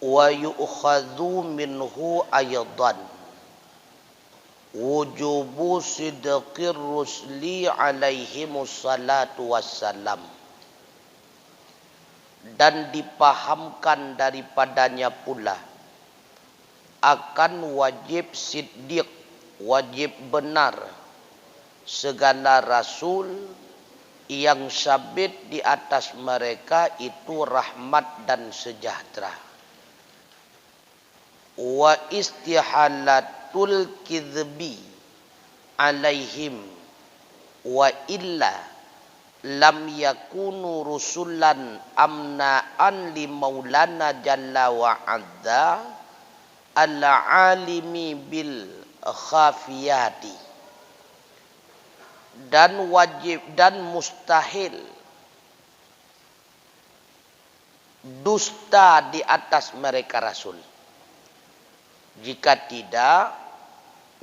wa yu'khadhu minhu aydan wujubu sidqir rusli alaihimus salatu wassalam, dan dipahamkan daripadanya pula akan wajib siddiq, wajib benar segala rasul yang sabit di atas mereka itu rahmat dan sejahtera. Wa istihalatul kidhbi alaihim wa illa lam yakunu rusulan amna'an li maulana jalla wa azza al-alimi bil khafiyati. Dan wajib dan mustahil dusta di atas mereka rasul. Jika tidak,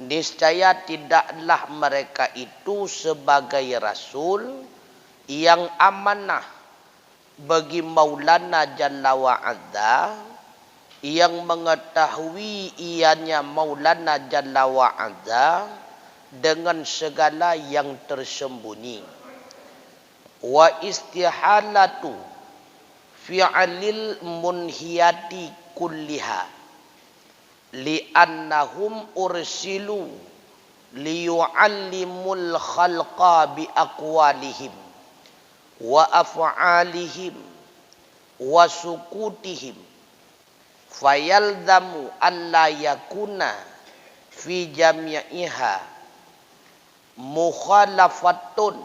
niscaya tidaklah mereka itu sebagai rasul yang amanah bagi Maulana Jalla wa Azza, yang mengetahui ianya Maulana Jalla wa Azza dengan segala yang tersembunyi. Wa istihalatu fi'alil munhiyati kulliha li'annahum ursilu liyu'allimul khalqa bi aqwalihim wa af'alihim wa sukutihim fayalzamu alla yakuna fi jami'iha mukhalafatun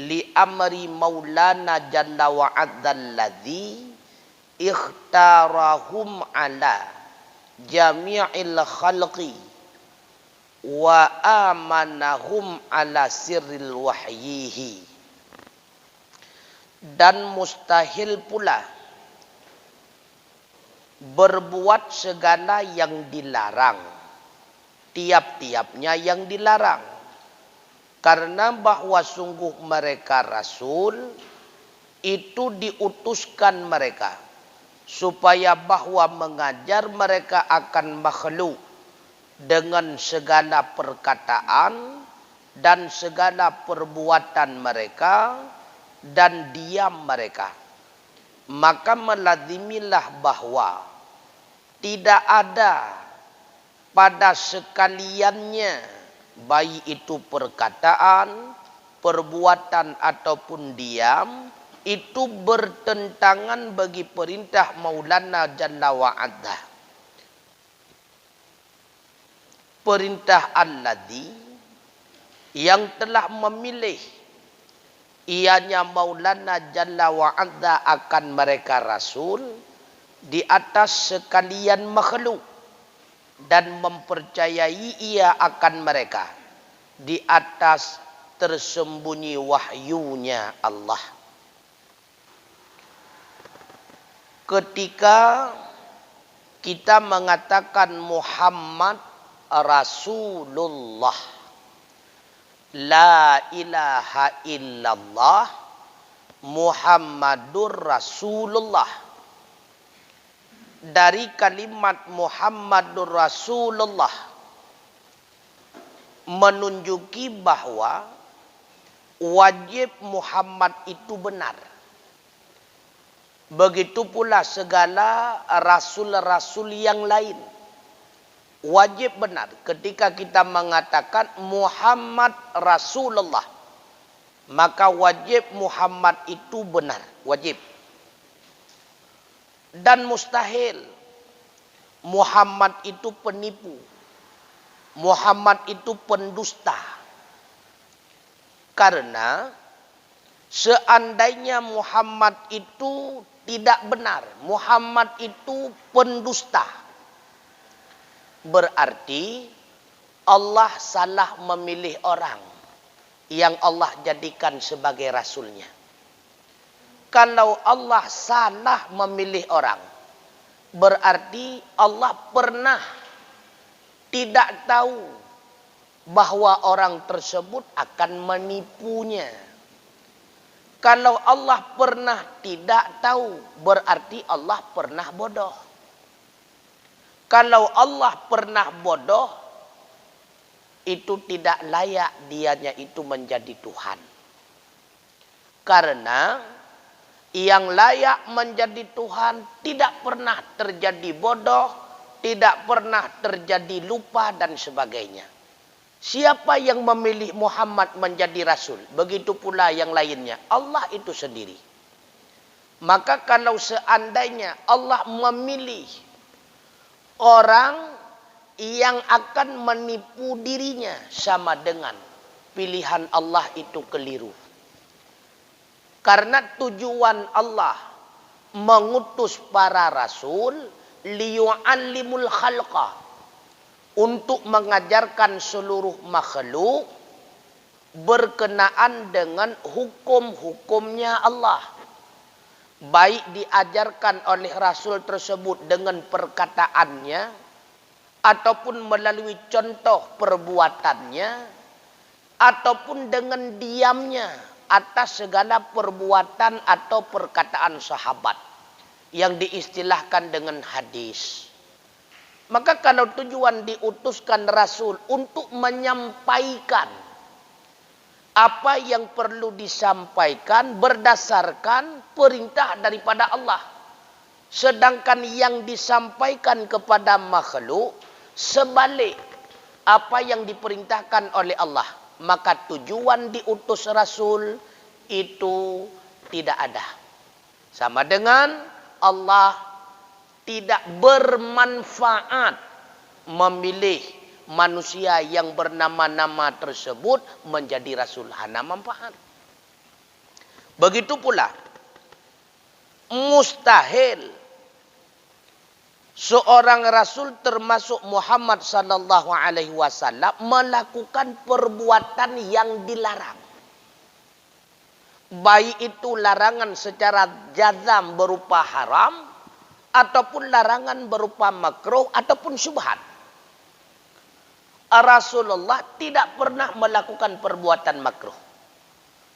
li amri maulana jalla wa azza alladhi ikhtarahum ala jami'il khalqi wa amanahum ala sirril wahyihi. Dan mustahil pula berbuat segala yang dilarang, tiap-tiapnya yang dilarang, karena bahwa sungguh mereka rasul itu diutuskan mereka supaya bahwa mengajar mereka akan makhluk dengan segala perkataan dan segala perbuatan mereka dan diam mereka. Maka melazimilah bahwa tidak ada pada sekaliannya, baik itu perkataan, perbuatan ataupun diam, itu bertentangan bagi perintah Maulana Jalla wa Azza. Perintah alladhi yang telah memilih ianya Maulana Jalla wa Azza akan mereka rasul di atas sekalian makhluk, dan mempercayai ia akan mereka di atas tersembunyi wahyunya Allah. Ketika kita mengatakan Muhammad Rasulullah, la ilaha illallah, Muhammadur Rasulullah, dari kalimat Muhammadur Rasulullah menunjuki bahwa wajib Muhammad itu benar. Begitu pula segala rasul-rasul yang lain wajib benar. Ketika kita mengatakan Muhammad Rasulullah, maka wajib Muhammad itu benar, wajib. Dan mustahil Muhammad itu penipu, Muhammad itu pendusta. Karena seandainya Muhammad itu tidak benar, Muhammad itu pendusta, berarti Allah salah memilih orang yang Allah jadikan sebagai rasulnya. Kalau Allah salah memilih orang, berarti Allah pernah tidak tahu bahwa orang tersebut akan menipunya. Kalau Allah pernah tidak tahu, berarti Allah pernah bodoh. Kalau Allah pernah bodoh, itu tidak layak dianya itu menjadi Tuhan. Karena yang layak menjadi Tuhan tidak pernah terjadi bodoh, tidak pernah terjadi lupa dan sebagainya. Siapa yang memilih Muhammad menjadi Rasul, begitu pula yang lainnya. Allah itu sendiri. Maka kalau seandainya Allah memilih orang yang akan menipu dirinya, sama dengan pilihan Allah itu keliru. Karena tujuan Allah mengutus para rasul liyu'allimul khalqa, untuk mengajarkan seluruh makhluk berkenaan dengan hukum-hukumnya Allah. Baik diajarkan oleh Rasul tersebut dengan perkataannya, ataupun melalui contoh perbuatannya, ataupun dengan diamnya atas segala perbuatan atau perkataan sahabat, yang diistilahkan dengan hadis. Maka kalau tujuan diutuskan Rasul untuk menyampaikan apa yang perlu disampaikan berdasarkan perintah daripada Allah. Sedangkan yang disampaikan kepada makhluk sebalik apa yang diperintahkan oleh Allah. Maka tujuan diutus Rasul itu tidak ada. Sama dengan Allah tidak bermanfaat memilih manusia yang bernama-nama tersebut menjadi Rasul. Hana manfaat. Begitu pula mustahil seorang Rasul termasuk Muhammad sallallahu alaihi wasallam melakukan perbuatan yang dilarang. Baik itu larangan secara jazam berupa haram, ataupun larangan berupa makruh ataupun syubhat. Rasulullah tidak pernah melakukan perbuatan makruh.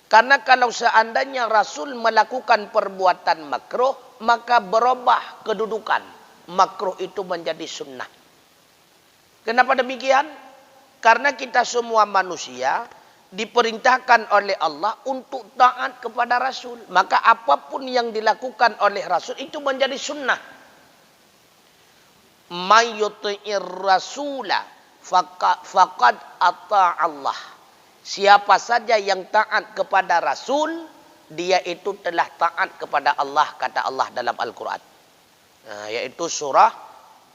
Karena kalau seandainya Rasul melakukan perbuatan makruh, maka berubah kedudukan. Makruh itu menjadi sunnah. Kenapa demikian? Karena kita semua manusia diperintahkan oleh Allah untuk taat kepada Rasul. Maka apapun yang dilakukan oleh Rasul itu menjadi sunnah. Mayyuti'ir rasula faqad ata'allah. Siapa saja yang taat kepada Rasul, dia itu telah taat kepada Allah, kata Allah dalam Al-Quran. Yaitu surah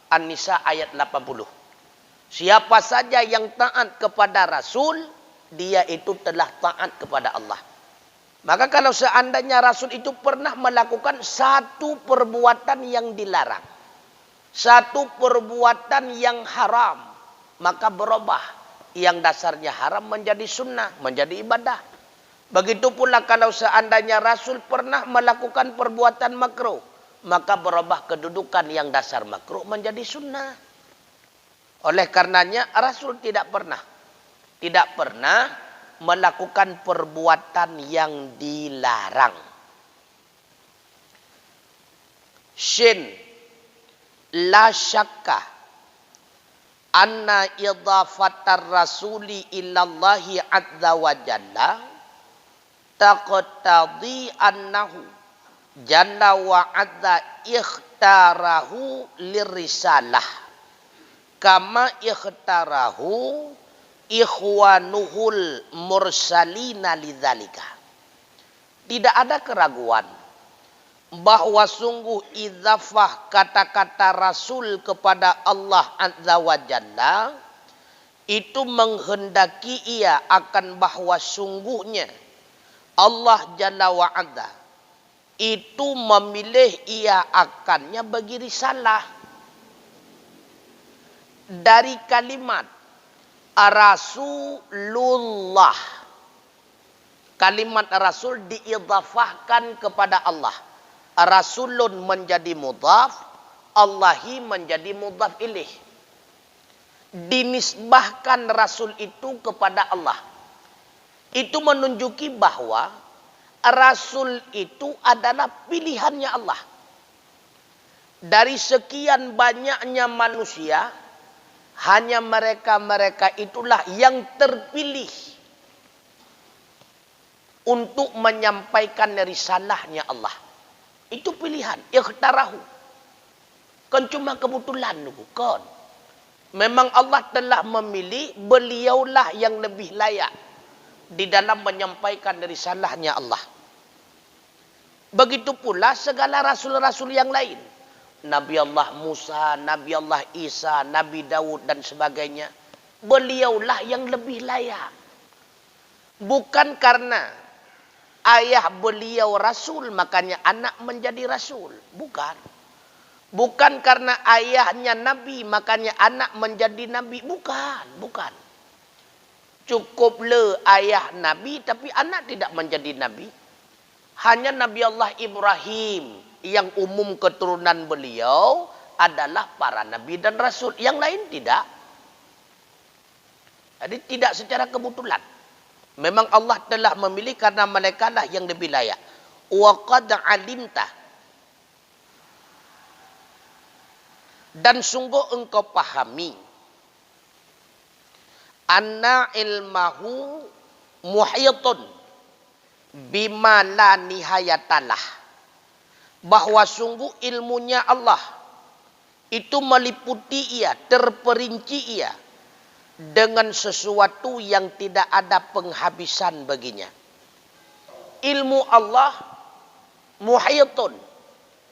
An-Nisa ayat 80. Siapa saja yang taat kepada Rasul, dia itu telah taat kepada Allah. Maka kalau seandainya Rasul itu pernah melakukan satu perbuatan yang dilarang, satu perbuatan yang haram, maka berubah. Yang dasarnya haram menjadi sunnah, menjadi ibadah. Begitu pula kalau seandainya Rasul pernah melakukan perbuatan makruh, maka berubah kedudukan yang dasar makruh menjadi sunnah. Oleh karenanya Rasul tidak pernah melakukan perbuatan yang dilarang. Shin la syakka anna idhafatar rasuli ilallahi azza wa jalla taqtadi annahu jalla wa azza ikhtarahu lirisalah kama ikhtarahu ikhwanuhul mursalina lidzalika. Tidak ada keraguan bahwa sungguh idzafah kata-kata Rasul kepada Allah Azza wa Jalla itu menghendaki ia akan bahwa sungguhnya Allah Jalla wa Azza itu memilih ia akannya bagi risalah. Dari kalimat Rasulullah, kalimat Rasul diidhafahkan kepada Allah. Rasulun menjadi mudhaf, Allahi menjadi mudhaf ilaih. Dinisbahkan Rasul itu kepada Allah. Itu menunjuki bahwa Rasul itu adalah pilihannya Allah. Dari sekian banyaknya manusia, hanya mereka-mereka itulah yang terpilih untuk menyampaikan risalahnya Allah. Itu pilihan. Ikhtarahu. Kan cuma kebetulan, bukan. Memang Allah telah memilih, beliaulah yang lebih layak di dalam menyampaikan risalahnya Allah. Begitu pula segala rasul-rasul yang lain. Nabi Allah Musa, Nabi Allah Isa, Nabi Daud dan sebagainya. Beliaulah yang lebih layak. Bukan karena ayah beliau rasul, makanya anak menjadi rasul. Bukan. Bukan karena ayahnya nabi, makanya anak menjadi nabi. Bukan. Cukuplah ayah nabi, tapi anak tidak menjadi nabi. Hanya Nabi Allah Ibrahim yang umum keturunan beliau adalah para nabi dan rasul. Yang lain tidak. Jadi tidak secara kebetulan. Memang Allah telah memilih karena mereka lah yang lebih layak. Wa qad alimta. Dan sungguh engkau pahami. Anna ilmahu muhyitun bima la nihayatalah. Bahwa sungguh ilmunya Allah itu meliputi ia, terperinci ia dengan sesuatu yang tidak ada penghabisan baginya. Ilmu Allah muhyitun,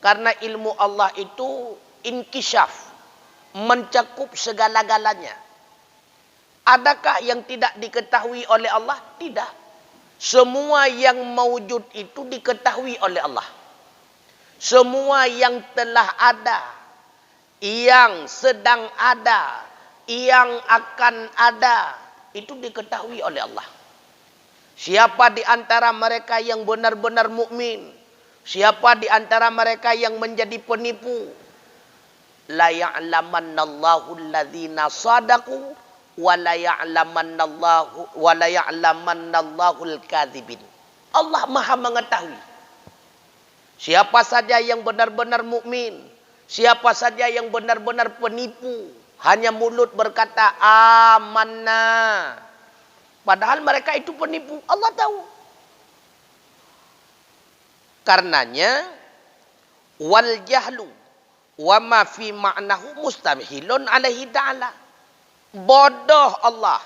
karena ilmu Allah itu inkisyaf, mencakup segala-galanya. Adakah yang tidak diketahui oleh Allah? Tidak. Semua yang mawujud itu diketahui oleh Allah. Semua yang telah ada, yang sedang ada, yang akan ada, itu diketahui oleh Allah. Siapa di antara mereka yang benar-benar mukmin? Siapa di antara mereka yang menjadi penipu? La ya'lamannallahu alladhina sadaqu wa la ya'lamannallahu al-kadhibin. Allah Maha mengetahui. Siapa saja yang benar-benar mukmin, siapa saja yang benar-benar penipu, hanya mulut berkata amanna. Padahal mereka itu penipu. Allah tahu. Karenanya wal jahlu wa ma fi ma'nahu mustamhilun alaihi ta'ala. Bodoh Allah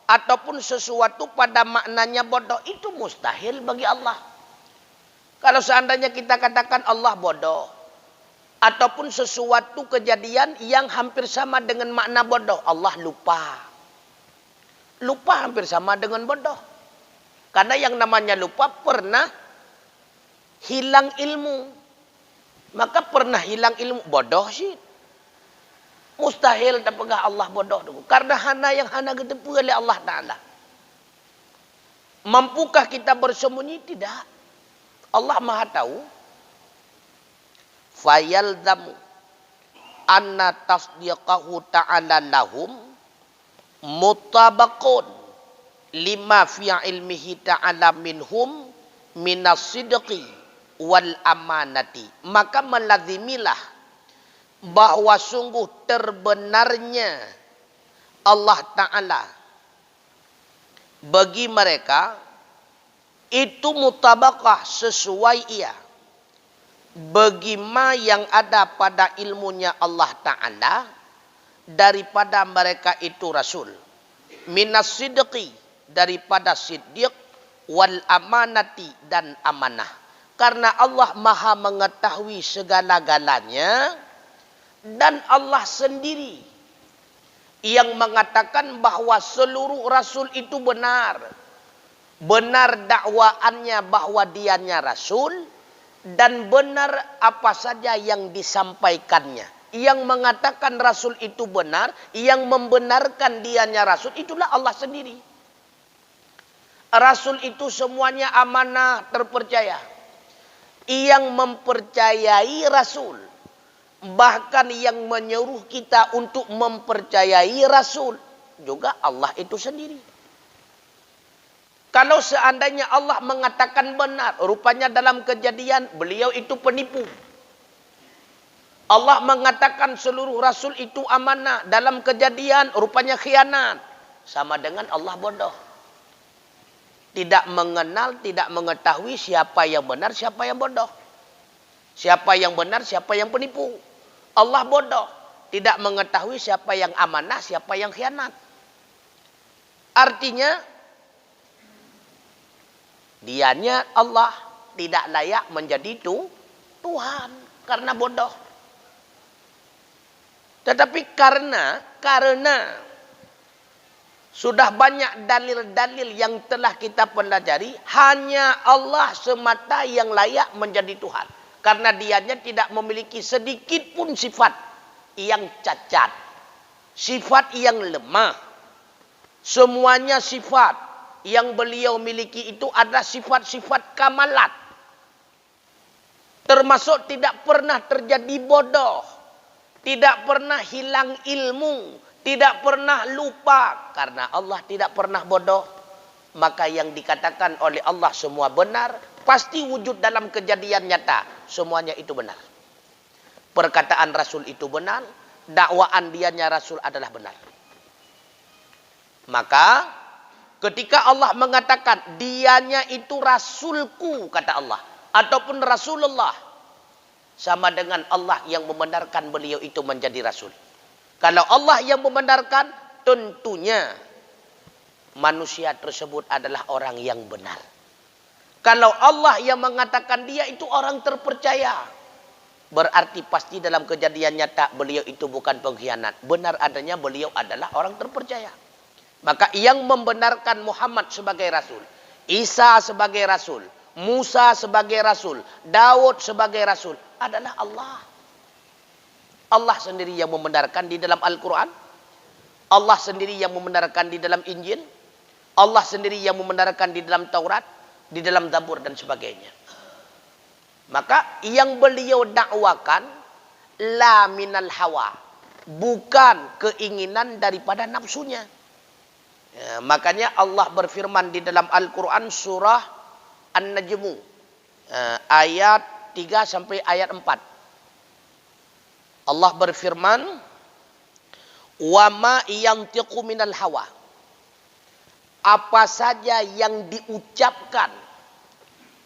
ataupun sesuatu pada maknanya bodoh itu mustahil bagi Allah. Kalau seandainya kita katakan Allah bodoh, ataupun sesuatu kejadian yang hampir sama dengan makna bodoh, Allah lupa. Lupa hampir sama dengan bodoh. Karena yang namanya lupa pernah hilang ilmu. Maka pernah hilang ilmu, bodoh sih. Mustahil terpegah Allah bodoh. Karena hana yang hana ketepu oleh Allah Ta'ala. Mampukah kita bersembunyi? Tidak. Allah Maha tahu. Fayalzamu anna tasdiqahu ta'ala lahum mutabaqun lima fi ilmihi ta'ala minhum minas sidqi wal amanati. Maka melazimilah bahwa sungguh terbenarnya Allah Ta'ala bagi mereka itu mutabakah sesuai ia bagi ma yang ada pada ilmunya Allah Ta'ala daripada mereka itu Rasul. Minas sidqi, daripada siddiq, wal amanati, dan amanah. Karena Allah Maha mengetahui segala-galanya dan Allah sendiri yang mengatakan bahwa seluruh Rasul itu benar. Benar dakwaannya bahwa dianya Rasul dan benar apa saja yang disampaikannya. Yang mengatakan Rasul itu benar, yang membenarkan dianya Rasul, itulah Allah sendiri. Rasul itu semuanya amanah, terpercaya. Yang mempercayai Rasul, bahkan yang menyuruh kita untuk mempercayai Rasul, juga Allah itu sendiri. Kalau seandainya Allah mengatakan benar, rupanya dalam kejadian beliau itu penipu. Allah mengatakan seluruh rasul itu amanah. Dalam kejadian rupanya khianat. Sama dengan Allah bodoh. Tidak mengenal, tidak mengetahui siapa yang benar, siapa yang bodoh. Siapa yang benar, siapa yang penipu. Allah bodoh. Tidak mengetahui siapa yang amanah, siapa yang khianat. Artinya, dianya Allah tidak layak menjadi Tuhan. Karena bodoh. Tetapi karena sudah banyak dalil-dalil yang telah kita pelajari, hanya Allah semata yang layak menjadi Tuhan. Karena dianya tidak memiliki sedikit pun sifat yang cacat. Sifat yang lemah. Semuanya sifat yang beliau miliki itu adalah sifat-sifat kamalat. Termasuk tidak pernah terjadi bodoh. Tidak pernah hilang ilmu. Tidak pernah lupa. Karena Allah tidak pernah bodoh. Maka yang dikatakan oleh Allah semua benar. Pasti wujud dalam kejadian nyata. Semuanya itu benar. Perkataan Rasul itu benar. Dakwaan dianya Rasul adalah benar. Maka ketika Allah mengatakan dianya itu Rasulku, kata Allah. Ataupun Rasulullah. Sama dengan Allah yang membenarkan beliau itu menjadi Rasul. Kalau Allah yang membenarkan, tentunya manusia tersebut adalah orang yang benar. Kalau Allah yang mengatakan dia itu orang terpercaya, berarti pasti dalam kejadian nyata beliau itu bukan pengkhianat. Benar adanya beliau adalah orang terpercaya. Maka yang membenarkan Muhammad sebagai Rasul, Isa sebagai Rasul, Musa sebagai Rasul, Daud sebagai Rasul adalah Allah. Allah sendiri yang membenarkan di dalam Al-Quran. Allah sendiri yang membenarkan di dalam Injil. Allah sendiri yang membenarkan di dalam Taurat, di dalam Zabur dan sebagainya. Maka yang beliau dakwakan la minal hawa, bukan keinginan daripada nafsunya. Ya, makanya Allah berfirman di dalam Al-Quran surah An-Najmu ayat 3 sampai ayat 4. Allah berfirman, wa ma yantiqu minal hawa. Apa saja yang diucapkan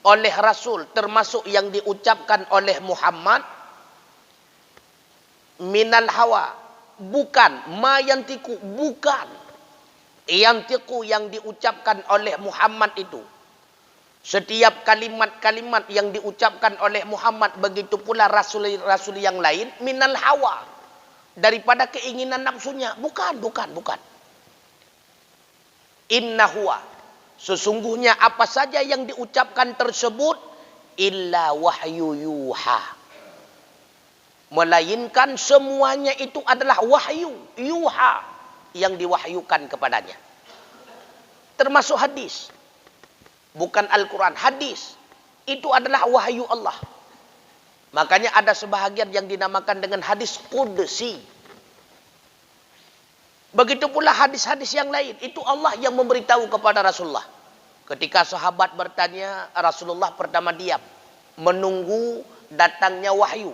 oleh Rasul, termasuk yang diucapkan oleh Muhammad, minal hawa, bukan ma yantiqu, bukan yantiqu yang diucapkan oleh Muhammad itu. Setiap kalimat-kalimat yang diucapkan oleh Muhammad, begitu pula rasul-rasul yang lain, minal hawa, daripada keinginan nafsunya. Bukan. Inna huwa, sesungguhnya apa saja yang diucapkan tersebut, illa wahyu yuha, melainkan semuanya itu adalah wahyu yuha, yang diwahyukan kepadanya. Termasuk hadis. Bukan Al-Quran, hadis. Itu adalah wahyu Allah. Makanya ada sebahagian yang dinamakan dengan hadis qudsi. Begitu pula hadis-hadis yang lain. Itu Allah yang memberitahu kepada Rasulullah. Ketika sahabat bertanya, Rasulullah pertama diam. Menunggu datangnya wahyu.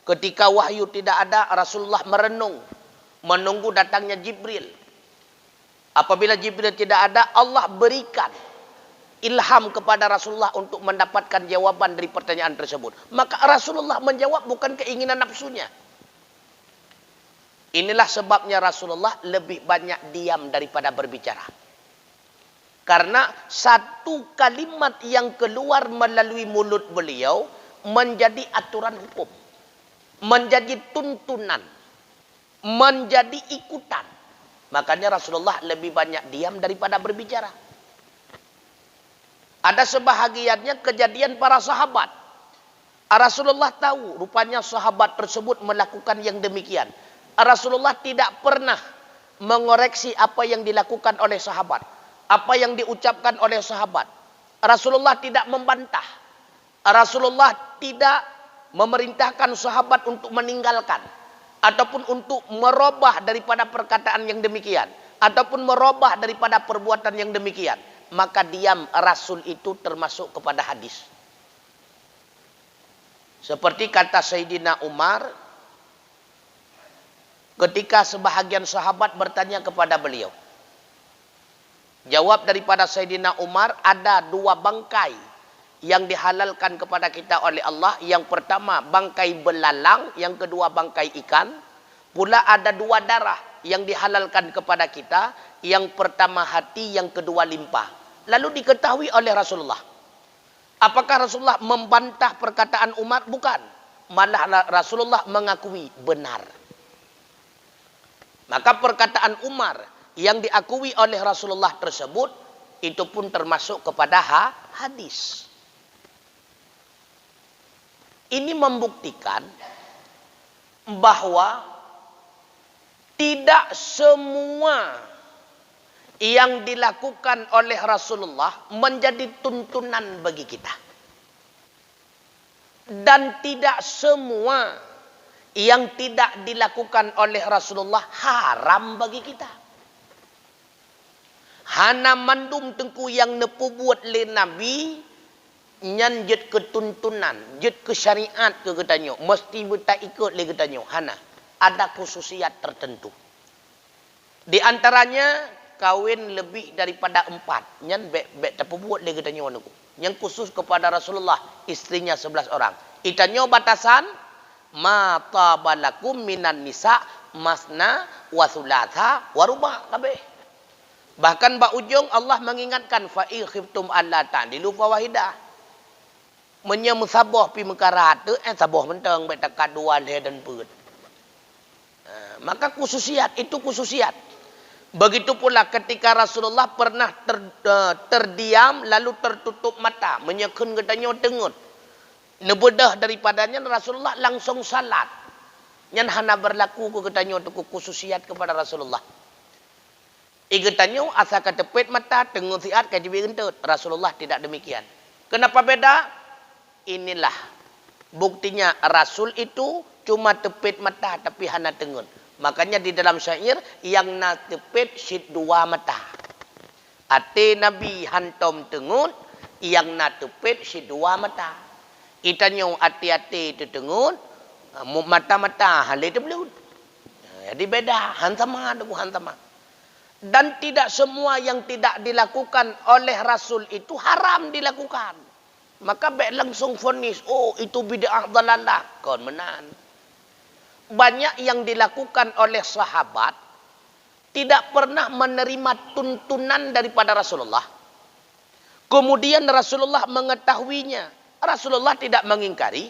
Ketika wahyu tidak ada, Rasulullah merenung. Menunggu datangnya Jibril. Apabila Jibril tidak ada, Allah berikan ilham kepada Rasulullah untuk mendapatkan jawaban dari pertanyaan tersebut. Maka Rasulullah menjawab bukan keinginan nafsunya. Inilah sebabnya Rasulullah lebih banyak diam daripada berbicara. Karena satu kalimat yang keluar melalui mulut beliau menjadi aturan hukum. Menjadi tuntunan. Menjadi ikutan. Makanya Rasulullah lebih banyak diam daripada berbicara. Ada sebahagiannya kejadian para sahabat. Rasulullah tahu rupanya sahabat tersebut melakukan yang demikian. Rasulullah tidak pernah mengoreksi apa yang dilakukan oleh sahabat. Apa yang diucapkan oleh sahabat. Rasulullah tidak membantah. Rasulullah tidak memerintahkan sahabat untuk meninggalkan. Ataupun untuk merubah daripada perkataan yang demikian. Ataupun merubah daripada perbuatan yang demikian. Maka diam Rasul itu termasuk kepada hadis. Seperti kata Sayyidina Umar ketika sebahagian sahabat bertanya kepada beliau. Jawab daripada Sayyidina Umar, ada 2 bangkai yang dihalalkan kepada kita oleh Allah. Yang pertama bangkai belalang, yang kedua bangkai ikan. Pula ada 2 darah yang dihalalkan kepada kita. Yang pertama hati, yang kedua limpa. Lalu diketahui oleh Rasulullah. Apakah Rasulullah membantah perkataan Umar? Bukan. Malah Rasulullah mengakui benar. Maka perkataan Umar yang diakui oleh Rasulullah tersebut, itu pun termasuk kepada hadis. Ini membuktikan bahwa tidak semua yang dilakukan oleh Rasulullah menjadi tuntunan bagi kita. Dan tidak semua yang tidak dilakukan oleh Rasulullah haram bagi kita. Hana mandum tengku yang nepu buat le Nabi, nyan jet ketuntunan, jet ke syariat ke katanya, mesti kita ikut le katanya. Hana, ada khususiat tertentu. Di antaranya kawin lebih daripada 4. Nyan bek tepu buat le katanya wanuku. Yang khusus kepada Rasulullah, istrinya 11 orang. Itanyo batasan ma tabalakum minan nisa masna wa thulatha wa ruba' kabeh. Bahkan bak ujung Allah mengingatkan fa in khiftum alla ta'dilu fawahidah. Menya musabah pi mekarat tu sabah menteng bet takat 2 le dan peut. Maka khususiat itu khususiat. Begitu pula ketika Rasulullah pernah terdiam lalu tertutup mata, menyekun katanya tengut. Nebedah daripadanya Rasulullah langsung salat. Nyan hana berlaku ku katanya tu khususiat kepada Rasulullah. Igatanyo asa katepet mata tengut siat kajibi entut. Rasulullah tidak demikian. Kenapa beda? Inilah buktinya Rasul itu cuma tepet mata tapi hana tengut. Makanya di dalam syair yang na tepet sit 2 mata. Ate Nabi hantom tengut, yang na tepet sit 2 mata. Itanyo ati-ati itu tengut, mata-mata hale tebelut. Jadi beda, hantama dengan hantama. Dan tidak semua yang tidak dilakukan oleh Rasul itu haram dilakukan. Maka baik langsung vonis, oh itu bid'ah dalalah. Kon menan. Banyak yang dilakukan oleh sahabat tidak pernah menerima tuntunan daripada Rasulullah. Kemudian Rasulullah mengetahuinya. Rasulullah tidak mengingkari.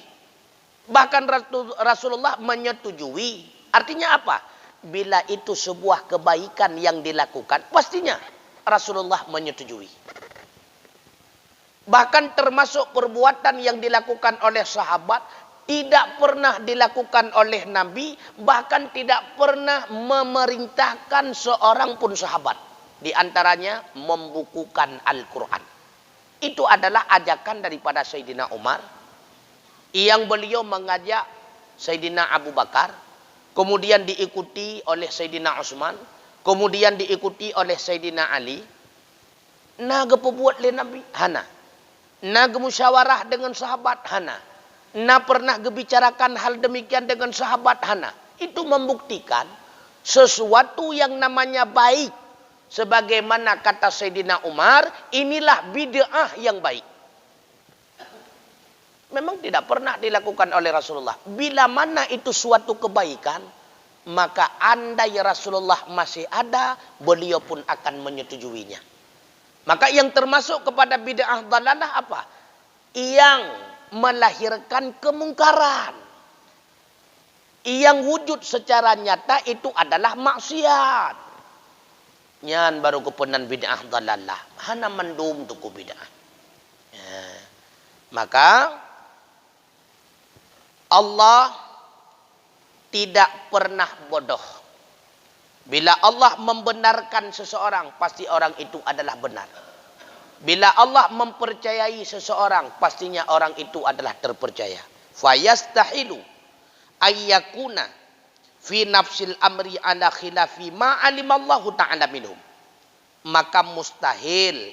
Bahkan Rasulullah menyetujui. Artinya apa? Bila itu sebuah kebaikan yang dilakukan, pastinya Rasulullah menyetujui. Bahkan termasuk perbuatan yang dilakukan oleh sahabat, tidak pernah dilakukan oleh Nabi, bahkan tidak pernah memerintahkan seorang pun sahabat. Di antaranya membukukan Al-Quran. Itu adalah ajakan daripada Sayyidina Umar, yang beliau mengajak Sayyidina Abu Bakar, kemudian diikuti oleh Sayyidina Utsman, kemudian diikuti oleh Sayyidina Ali. Naga pebuat le Nabi, hana. Naga musyawarah dengan sahabat, hana. Na pernah gebicarakan hal demikian dengan sahabat, hana. Itu membuktikan sesuatu yang namanya baik. Sebagaimana kata Sayyidina Umar, inilah bid'ah yang baik. Memang tidak pernah dilakukan oleh Rasulullah. Bila mana itu suatu kebaikan, maka andai Rasulullah masih ada, beliau pun akan menyetujuinya. Maka yang termasuk kepada bid'ah dalalah apa? Yang melahirkan kemungkaran. Yang wujud secara nyata itu adalah maksiat. Nyan baru kepenan bid'ah dalalah. Hana mandum tuku bid'ah. Ya. Maka Allah tidak pernah bodoh. Bila Allah membenarkan seseorang, pasti orang itu adalah benar. Bila Allah mempercayai seseorang, pastinya orang itu adalah terpercaya. Fayastahilu ayyakuna fi nafsil amri ala khilafi ma alimallahu ta'ala minhum. Maka mustahil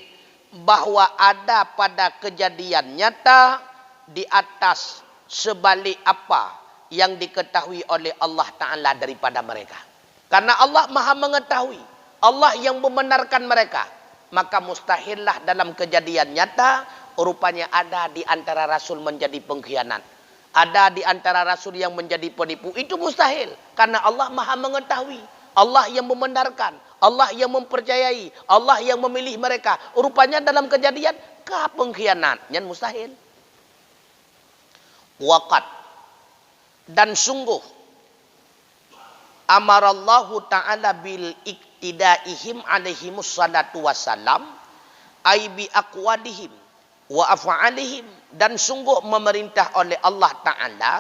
bahwa ada pada kejadian nyata di atas sebalik apa yang diketahui oleh Allah Ta'ala daripada mereka. Karena Allah maha mengetahui. Allah yang membenarkan mereka. Maka mustahillah dalam kejadian nyata, rupanya ada di antara Rasul menjadi pengkhianat. Ada di antara Rasul yang menjadi penipu. Itu mustahil. Karena Allah maha mengetahui. Allah yang membenarkan. Allah yang mempercayai. Allah yang memilih mereka. Rupanya dalam kejadian, pengkhianat. Yang mustahil. Waqad. Dan sungguh. Amarallahu ta'ala bil iktidaihim alaihimus salatu wassalam. Ay bi aqwadihim. Wa af'alihim. Dan sungguh memerintah oleh Allah Ta'ala.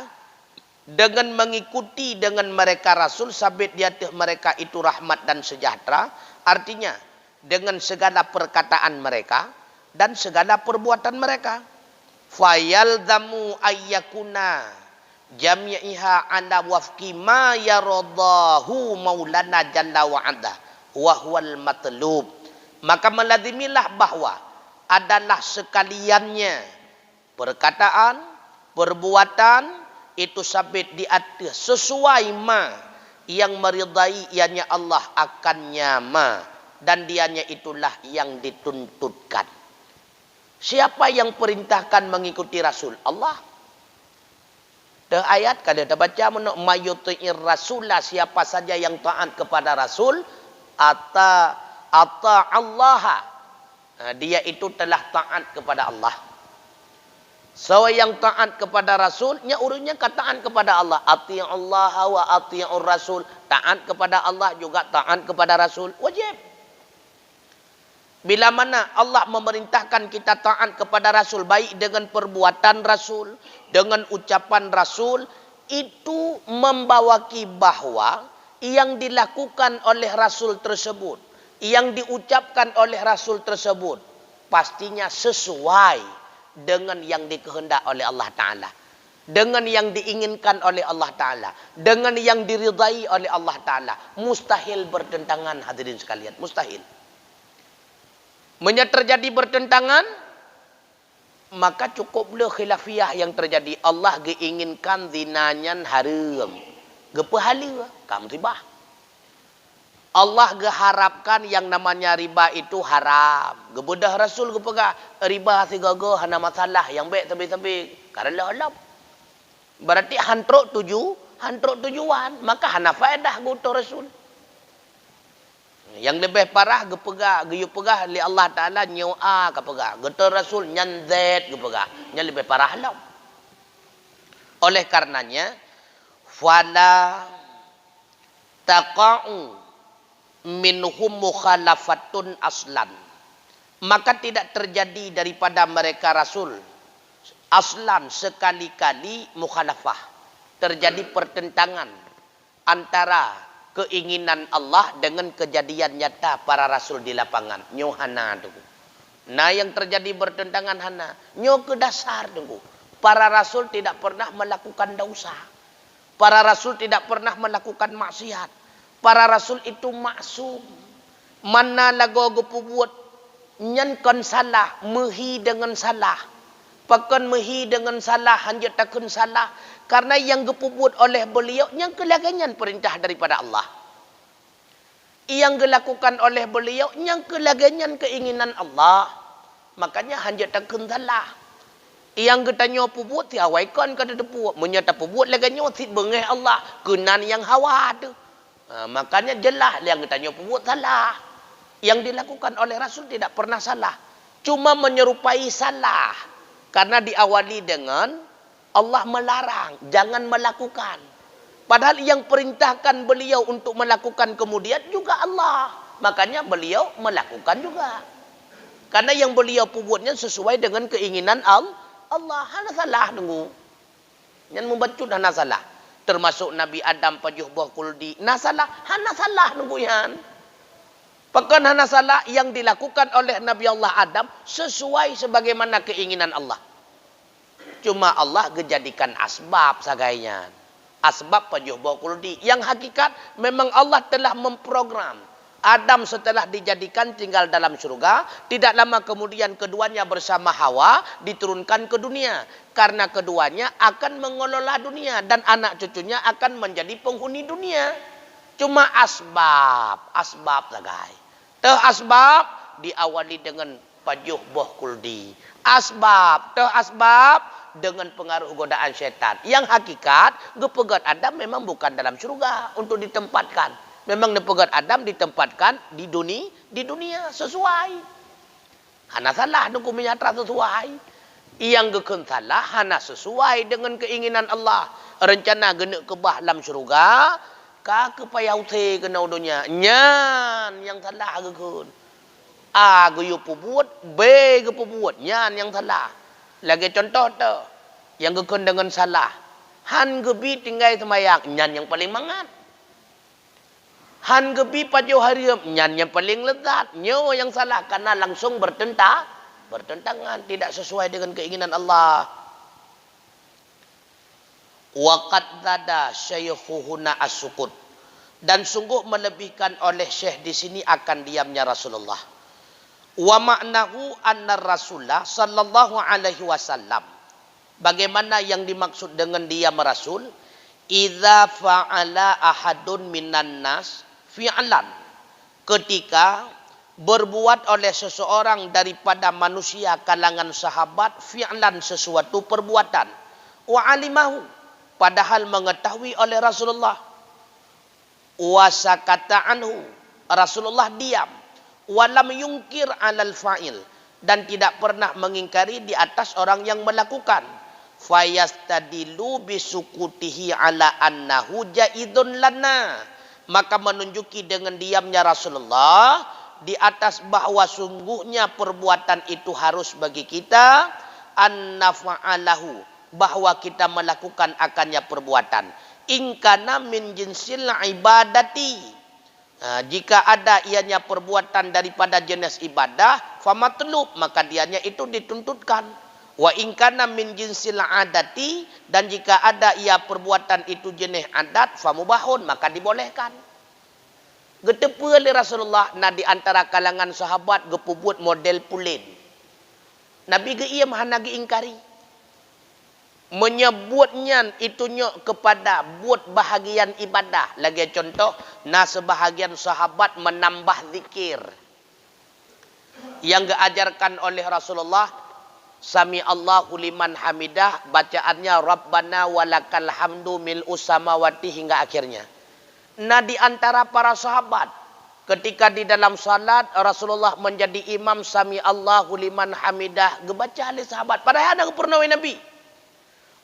Dengan mengikuti dengan mereka Rasul. Sabit di atas mereka itu rahmat dan sejahtera. Artinya. Dengan segala perkataan mereka. Dan segala perbuatan mereka. Fayalzamu ayyakuna jami'iha ala wafqi ma yaradahu maulana jalla wa'ala wa huwal matlub. Maka melazimilah bahwa adalah sekaliannya perkataan, perbuatan itu sabit di atas sesuai ma yang meridai ianya Allah akannya ma, dan dianya itulah yang dituntutkan. Siapa yang perintahkan mengikuti Rasul? Allah. Ayat kada ada baca menuk mayuti'ir rasulah, siapa saja yang taat kepada Rasul ata Allah, dia itu telah taat kepada Allah. So yang taat kepada Rasulnya urutnya taat kepada Allah. Ati'ullah wa ati'ur Rasul. Taat kepada Allah juga taat kepada Rasul. Wajib. Bila mana Allah memerintahkan kita taat kepada Rasul, baik dengan perbuatan Rasul, dengan ucapan Rasul, itu membawaki bahwa yang dilakukan oleh Rasul tersebut, yang diucapkan oleh Rasul tersebut, pastinya sesuai dengan yang dikehendak oleh Allah Ta'ala. Dengan yang diinginkan oleh Allah Ta'ala. Dengan yang diridai oleh Allah Ta'ala. Mustahil bertentangan, hadirin sekalian. Mustahil. Menyat terjadi bertentangan, maka cukuplah khilafiyah yang terjadi. Allah keinginkan zinanyan haram. Gepahala, kamu ribah. Allah geharapkan yang namanya riba itu haram. Gebedah Rasul gepegah riba sigaga hana masalah yang baik tapi karena Allah. Berarti hantruk tujuan, maka hana faedah guto Rasul. Yang lebih parah gepegah pegah li Allah Taala nyoa gepegah. Guto Rasul nyanzet gepegah. Yang lebih parah lah. Oleh karenanya fala taqa'u minhum mukhalafatun aslan, maka tidak terjadi daripada mereka Rasul aslan sekali-kali mukhalafah, terjadi pertentangan antara keinginan Allah dengan kejadian nyata para Rasul di lapangan. Nyo hana tu. Nah yang terjadi bertentangan hana. Nyo ke dasar tu. Para Rasul tidak pernah melakukan dosa. Para Rasul tidak pernah melakukan maksiat. Para Rasul itu maksum. Mana lagu gepubuat nyan kon salah, mehi dengan salah. Pakan mehi dengan salah, hanya takun salah. Karena yang gepubuat oleh beliau, yang kelaganyan perintah daripada Allah. Yang dilakukan oleh beliau, yang kelaganyan keinginan Allah. Makanya hanya takun salah. Yang ketanya pubuat, tiawaikan kata depuat. Menyata pubuat lagannya, si bengeh Allah. Kenan yang hawa tu. Makanya jelas yang ditanya pembuat salah. Yang dilakukan oleh Rasul tidak pernah salah. Cuma menyerupai salah. Karena diawali dengan Allah melarang. Jangan melakukan. Padahal yang perintahkan beliau untuk melakukan kemudian juga Allah. Makanya beliau melakukan juga. Karena yang beliau pembuatnya sesuai dengan keinginan Allah. Hana salah tunggu. Yang membacut hana salah. Termasuk Nabi Adam pajuh buah kuldi. Nah salah, hana salah nungguyan. Pakan hana salah yang dilakukan oleh Nabi Allah Adam sesuai sebagaimana keinginan Allah. Cuma Allah kejadikan asbab sagainya. Asbab pajuh buah kuldi. Yang hakikat memang Allah telah memprogram Adam setelah dijadikan tinggal dalam surga, tidak lama kemudian keduanya bersama Hawa diturunkan ke dunia. Karena keduanya akan mengelola dunia dan anak cucunya akan menjadi penghuni dunia. Cuma asbab lah guys. Asbab diawali dengan pajuh boh kuldi. Asbab dengan pengaruh godaan syaitan. Yang hakikat, gepegat Adam memang bukan dalam surga untuk ditempatkan. Memang gepegat Adam ditempatkan di dunia sesuai. Hana salah nunggu menyatra sesuai. Yang geken salah hana sesuai dengan keinginan Allah. Rencana genek kebah dalam surga, ka kepayau te kena dunia. Nyan yang salah geken. A geyu pubuat, B ge pubuat. Nyan yang salah. Lagi contoh tu, yang geken dengan salah. Han gebi tinggal semayang, nyan yang paling mangat. Han gebi pajuh hariam, nyan yang paling lezat. Nyo yang salah karena langsung bertentangan, tidak sesuai dengan keinginan Allah. Waqad zada syaykhuhuna as-sukut. Dan sungguh melebihkan oleh syekh di sini akan diamnya Rasulullah. Wa ma'nahu anna Rasulullah sallallahu alaihi wasallam. Bagaimana yang dimaksud dengan diam Rasul? Idza fa'ala ahadun minan nas fi'lan. Ketika berbuat oleh seseorang daripada manusia kalangan sahabat fi'lan sesuatu perbuatan. Wa alimahu. Padahal mengetahui oleh Rasulullah. Wa sakata anhu. Rasulullah diam. Walam yungkir alal fa'il. Dan tidak pernah mengingkari di atas orang yang melakukan. Fayastadilu bisukutihi ala annahu jaidun lana. Maka menunjuki dengan diamnya Rasulullah di atas bahwa sungguhnya perbuatan itu harus bagi kita. Annafa'alahu. Bahwa kita melakukan akannya perbuatan. Ingkana min jinsil ibadati. Jika ada ianya perbuatan daripada jenis ibadah, famatlub, maka dianya itu dituntutkan. Wa ingkana min jinsil adati, dan jika ada ia perbuatan itu jenis adat, famubahun, maka dibolehkan. Getepu oleh Rasulullah, nah di antara kalangan sahabat gepubut model pulin. Nabi geiem hana geingkari. Menyebutnya itunya kepada buat bahagian ibadah. Lagi contoh, nah sebahagian sahabat menambah zikir yang diajarkan oleh Rasulullah. Sami Allahu liman hamidah, bacaannya Rabbana walakal hamdu mil'us samawati hingga akhirnya. Nah di antara para sahabat, ketika di dalam salat Rasulullah menjadi imam Sami Allahu liman hamidah, gebaca oleh sahabat. Padahal ada pernah Nabi.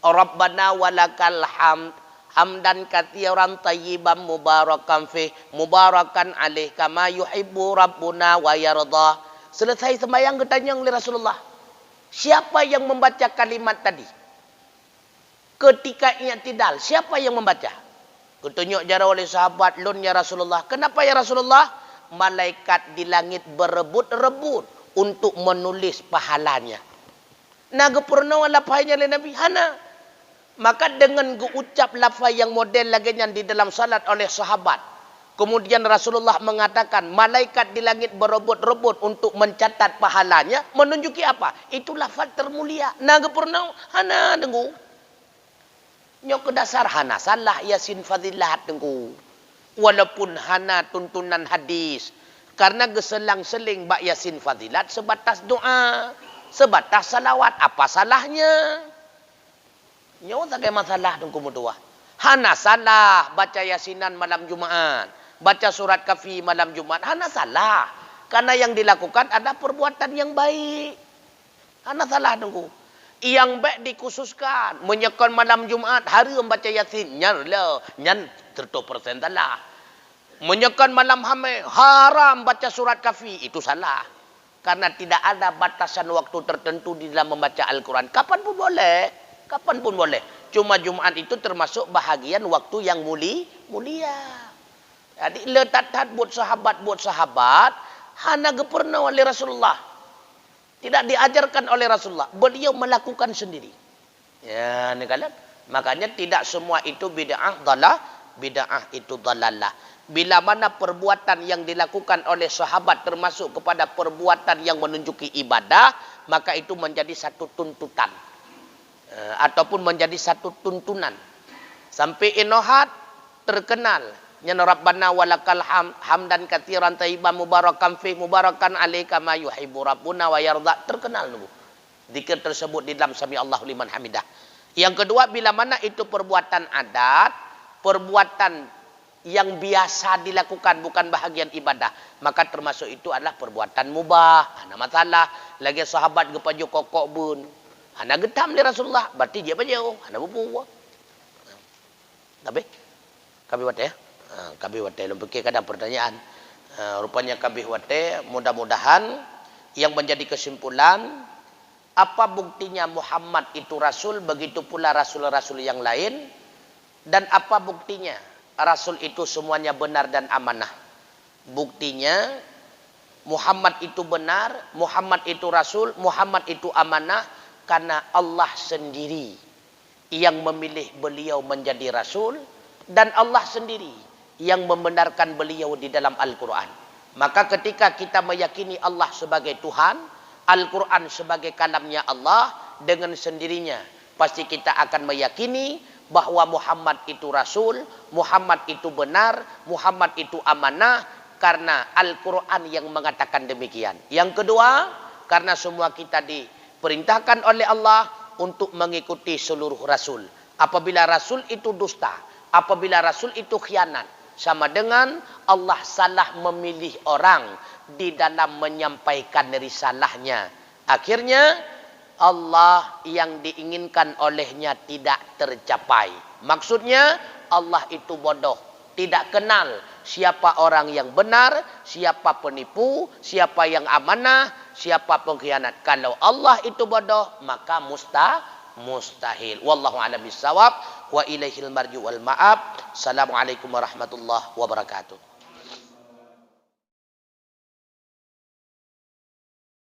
Rabbana walakal hamd hamdan katsiran tayyiban mubarakan fi mubarakan alaih kama yuhibbu rabbuna wa yarda. Selesai sembahyang ditanya oleh Rasulullah, siapa yang membaca kalimat tadi? Ketika i'tidal, siapa yang membaca? Kutunjuk jara oleh sahabat, lun ya Rasulullah. Kenapa ya Rasulullah? Malaikat di langit berebut-rebut untuk menulis pahalanya. Naga purna lapahnya oleh Nabi hana. Maka dengan ucap lafaz yang model lagi yang di dalam salat oleh sahabat. Kemudian Rasulullah mengatakan malaikat di langit berebut-rebut untuk mencatat pahalanya. Menunjuki apa? Itu lafaz termulia. Naga purna hana dengu. Nyok dasar hana salah yasin fadilat dengu. Walaupun hana tuntunan hadis. Karena geselang-seling bak yasin fadilat sebatas doa. Sebatas salawat. Apa salahnya? Nyawa tak ada masalah dengku mutua. Hana salah baca yasinan malam Jumaat. Baca surat kafi malam Jumaat. Hana salah. Karena yang dilakukan ada perbuatan yang baik. Hana salah dengku. Yang baik dikhususkan. Menyekon malam Jumaat. Hari membaca yasin. Nyan 30% salah. Menyekon malam hamil. Haram baca surat kafi. Itu salah. Karena tidak ada batasan waktu tertentu di dalam membaca Al-Quran. Kapan pun boleh. Kapan pun boleh. Cuma Jumaat itu termasuk bahagian waktu yang mulia. Jadi letat buat sahabat. Hana gepurna oleh Rasulullah. Tidak diajarkan oleh Rasulullah. Beliau melakukan sendiri. Ya, ini kalian. Makanya tidak semua itu bid'ah dalah. Bid'ah itu dalalah. bila mana perbuatan yang dilakukan oleh sahabat termasuk kepada perbuatan yang menunjuki ibadah, maka itu menjadi satu tuntutan. Ataupun menjadi satu tuntunan. Sampai inohat terkenal. Ya Rabbana walakal hamdan katsiran thayyiban mubarakan fi mubarakan alaika ma yuhibbu rabbuna wa yarda. Terkenal dulu. Zikir tersebut di dalam Sami Allahu liman hamidah. Yang kedua, bila mana itu perbuatan adat, perbuatan yang biasa dilakukan bukan bahagian ibadah, maka termasuk itu adalah perbuatan mubah. Ana masalah lagi sahabat gepaju kokok bun. Ana getam li Rasulullah, berarti dia bajau. Ana bubu. Tapi kabi wate ya. Kabi wate lempeke kadang pertanyaan. Rupanya kabi wate, mudah-mudahan yang menjadi kesimpulan, apa buktinya Muhammad itu rasul, begitu pula rasul-rasul yang lain, dan apa buktinya Rasul itu semuanya benar dan amanah. Buktinya Muhammad itu benar, Muhammad itu Rasul, Muhammad itu amanah karena Allah sendiri yang memilih beliau menjadi Rasul dan Allah sendiri yang membenarkan beliau di dalam Al-Quran. Maka ketika kita meyakini Allah sebagai Tuhan, Al-Quran sebagai kalamnya Allah, dengan sendirinya pasti kita akan meyakini bahwa Muhammad itu Rasul, Muhammad itu benar, Muhammad itu amanah, karena Al-Quran yang mengatakan demikian. Yang kedua, karena semua kita diperintahkan oleh Allah untuk mengikuti seluruh Rasul. Apabila Rasul itu dusta, apabila Rasul itu khianat, sama dengan Allah salah memilih orang di dalam menyampaikan risalahnya. Akhirnya, Allah yang diinginkan olehnya tidak tercapai. Maksudnya Allah itu bodoh. Tidak kenal siapa orang yang benar, siapa penipu, siapa yang amanah, siapa pengkhianat. Kalau Allah itu bodoh, maka mustahil. Wallahu a'lam bishawab wa ilaihil marji wal ma'ab. Assalamualaikum warahmatullahi wabarakatuh.